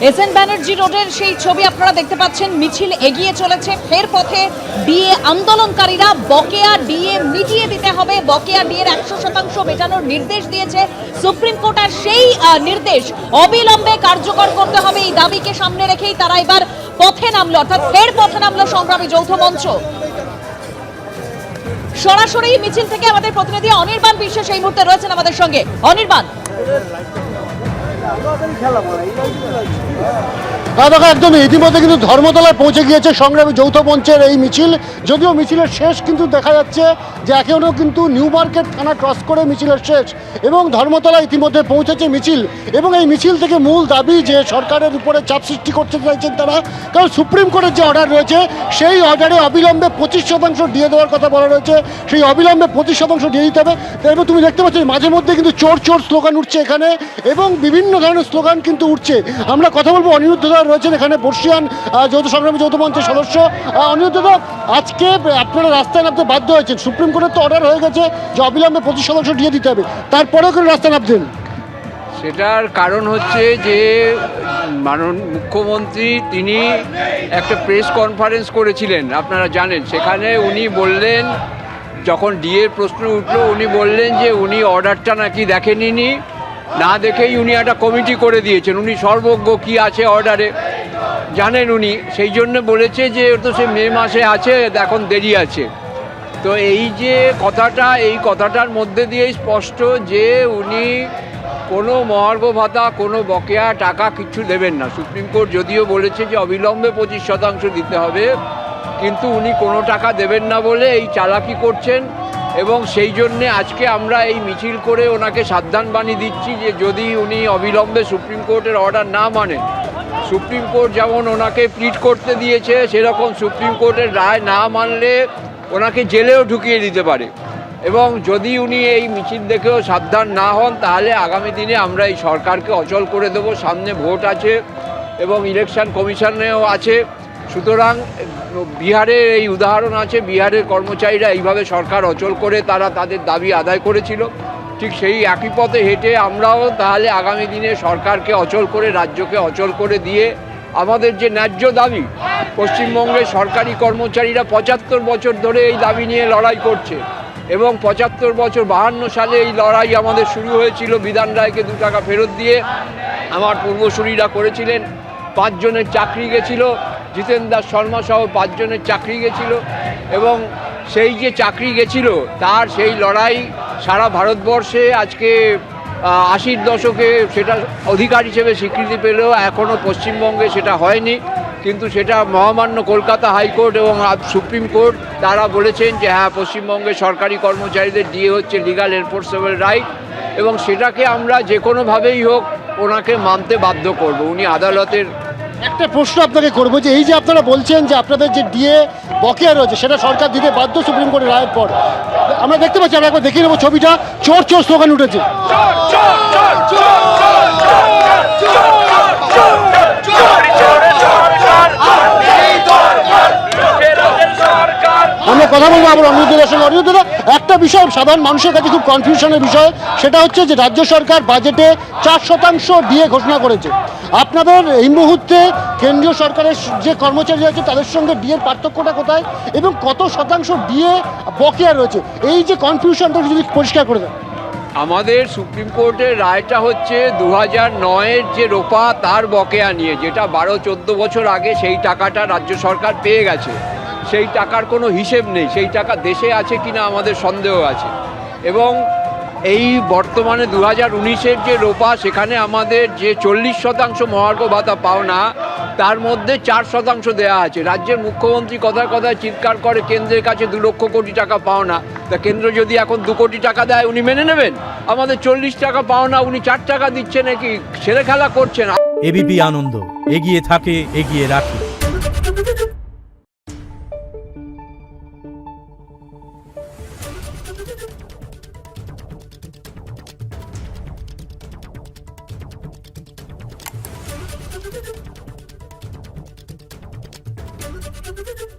SN Banerjee রোডের সেই ছবি আপনারা দেখতে পাচ্ছেন। মিছিল এগিয়ে চলেছে, ফের পথে ডিএ আন্দোলনকারীরা। বকেয়া ডিএ মিটিয়ে দিতে হবে, বকেয়া ডিএর 100% মেটানোর নির্দেশ দিয়েছে সুপ্রিম কোর্ট। আর সেই নির্দেশ অবিলম্বে কার্যকর করতে হবে, এই দাবিকে সামনে রেখেই তারা এবার পথে নামলো, অর্থাৎ ফের পথে নামলো সংগ্রামী যৌথ মঞ্চ। সরাসরি মিছিল থেকে আমাদের প্রতিনিধি অনির্বাণ বিশ্বাস এই মুহূর্তে রয়েছেন আমাদের সঙ্গে। অনির্বাণ, দেখো একদম ইতিমধ্যে কিন্তু ধর্মতলায় পৌঁছে গিয়েছে সংগ্রামী যৌথ মঞ্চের এই মিছিল। যদিও মিছিলের শেষ কিন্তু দেখা যাচ্ছে যে এখনও কিন্তু নিউ মার্কেট থানা ক্রস করে মিছিলের শেষ, এবং ধর্মতলা ইতিমধ্যে পৌঁছেছে মিছিল। এবং এই মিছিল থেকে মূল দাবি যে সরকারের উপরে চাপ সৃষ্টি করতে চাইছেন তারা, কারণ সুপ্রিম কোর্টের যে অর্ডার রয়েছে সেই অর্ডারে অবিলম্বে 25% দিয়ে দেওয়ার কথা বলা রয়েছে, সেই অবিলম্বে 25% দিয়ে দিতে হবে। এবং তুমি দেখতে পাচ্ছ মাঝে মধ্যে কিন্তু চোর চোর স্লোগান উঠছে এখানে, এবং বিভিন্ন ধরনের স্লোগান কিন্তু উঠছে। আমরা কথা বলবো অনিরুদ্ধ দা রয়েছেন এখানে, বর্ষিয়ান যৌথ সংগ্রামী যৌথ মঞ্চের সদস্য। অনিরুদ্ধ দা, আজকে আপনারা রাস্তায় নামতে বাধ্য হয়েছেন, সুপ্রিম কোর্টের তো অর্ডার হয়ে গেছে যে অবিলম্বে 25% দিয়ে দিতে হবে, তারপরেও কেন রাস্তায় নামতেন? সেটার কারণ হচ্ছে যে মাননীয় মুখ্যমন্ত্রী তিনি একটা প্রেস কনফারেন্স করেছিলেন, আপনারা জানেন। সেখানে উনি বললেন, যখন ডিএর প্রশ্ন উঠলো, উনি বললেন যে উনি অর্ডারটা নাকি দেখেননি, না দেখেই উনি একটা কমিটি করে দিয়েছেন। উনি সর্বজ্ঞ, কি আছে অর্ডারে জানেন উনি, সেই জন্য বলেছে যে তো সে মে মাসে আছে, এখন দেরি আছে। তো এই যে কথাটা, এই কথাটার মধ্যে দিয়েই স্পষ্ট যে উনি কোনো মহার্ঘ ভাতা, কোনো বকেয়া টাকা কিচ্ছু দেবেন না। সুপ্রিম কোর্ট যদিও বলেছে যে অবিলম্বে 25% দিতে হবে, কিন্তু উনি কোনো টাকা দেবেন না বলে এই চালাকি করছেন। এবং সেই জন্যে আজকে আমরা এই মিছিল করে ওনাকে সাবধান বাণী দিচ্ছি যে যদি উনি অবিলম্বে সুপ্রিম কোর্টের অর্ডার না মানেন, সুপ্রিম কোর্ট যেমন ওনাকে প্লিড করতে দিয়েছে, সেরকম সুপ্রিম কোর্টের রায় না মানলে ওনাকে জেলেও ঢুকিয়ে দিতে পারে। এবং যদি উনি এই মিছিল দেখেও সাবধান না হন, তাহলে আগামী দিনে আমরা এই সরকারকে অচল করে দেব। সামনে ভোট আছে এবং ইলেকশন কমিশনেও আছে। সুতরাং বিহারের এই উদাহরণ আছে, বিহারের কর্মচারীরা এইভাবে সরকার অচল করে তারা তাদের দাবি আদায় করেছিল। ঠিক সেই একই পথে হেঁটে আমরাও তাহলে আগামী দিনে সরকারকে অচল করে, রাজ্যকে অচল করে দিয়ে আমাদের যে ন্যায্য দাবি, পশ্চিমবঙ্গের সরকারি কর্মচারীরা 75 বছর ধরে এই দাবি নিয়ে লড়াই করছে। এবং 75 বছর 52 সালে এই লড়াই আমাদের শুরু হয়েছিল বিধান রায়কে 2 টাকা ফেরত দিয়ে। আমার পূর্বসূরীরা করেছিলেন, 5 জনের চাকরি গেছিল, জিতেন দাস শর্মা সহ 5 জনের চাকরি গেছিল। এবং সেই যে চাকরি গেছিল তার সেই লড়াই সারা ভারতবর্ষে আজকে 80-র দশকে সেটা অধিকার হিসেবে স্বীকৃতি পেলেও এখনও পশ্চিমবঙ্গে সেটা হয়নি। কিন্তু সেটা মহামান্য কলকাতা হাইকোর্ট এবং সুপ্রিম কোর্ট তারা বলেছেন যে হ্যাঁ, পশ্চিমবঙ্গের সরকারি কর্মচারীদের ডিএ হচ্ছে লিগাল এনফোর্সেবল রাইট, এবং সেটাকে আমরা যে কোনোভাবেই হোক ওনাকে মানতে বাধ্য করব। উনি আদালতের একটা প্রশ্ন আপনাকে করবো, যে এই যে আপনারা বলছেন যে আপনাদের যে ডিএ বকেয়া রয়েছে সেটা সরকার দিতে বাধ্য সুপ্রিম কোর্টের রায়ের পর, আমরা দেখতে পাচ্ছি, আমরা একবার দেখিয়ে নেবো ছবিটা, চোর চোর স্লোগান উঠেছে। আমরা কথা বলবো আবার অনিরুদ্ধদার সঙ্গে। অনিরুদ্ধদা, একটা বিষয় সাধারণ মানুষের কাছে খুব কনফিউশনের বিষয়, সেটা হচ্ছে যে রাজ্য সরকার বাজেটে 4% ডিএ ঘোষণা করেছে। আপনাদের এই মুহূর্তে কেন্দ্রীয় সরকারের যে কর্মচারী আছে তাদের সঙ্গে ডিএর পার্থক্যটা কোথায়, এবং কত শতাংশ ডিএ বকেয়া রয়েছে, এই যে কনফিউশনটা যদি পরিষ্কার করে দেন। আমাদের সুপ্রিম কোর্টের রায়টা হচ্ছে 2009-এর যে রোপা তার বকেয়া নিয়ে, যেটা 12-14 বছর আগে সেই টাকাটা রাজ্য সরকার পেয়ে গেছে। সেই টাকার কোনো হিসেব নেই, সেই টাকা দেশে আছে কিনা আমাদের সন্দেহ আছে। এবং এই বর্তমানে 2019-এর যে রোপা, সেখানে আমাদের যে 40% মহার্ঘ ভাতা পাওনা, তার মধ্যে 4% দেওয়া আছে। রাজ্যের মুখ্যমন্ত্রী কথায় কথায় চিৎকার করে কেন্দ্রের কাছে 2 লক্ষ কোটি টাকা পাওনা। তা কেন্দ্র যদি এখন 2 কোটি টাকা দেয় উনি মেনে নেবেন? আমাদের 40 টাকা পাওনা, উনি 4 টাকা দিচ্ছে নাকি? ছেলে খেলা করছেন। এবিপি আনন্দ, এগিয়ে থাকে, এগিয়ে রাখে। Thank you.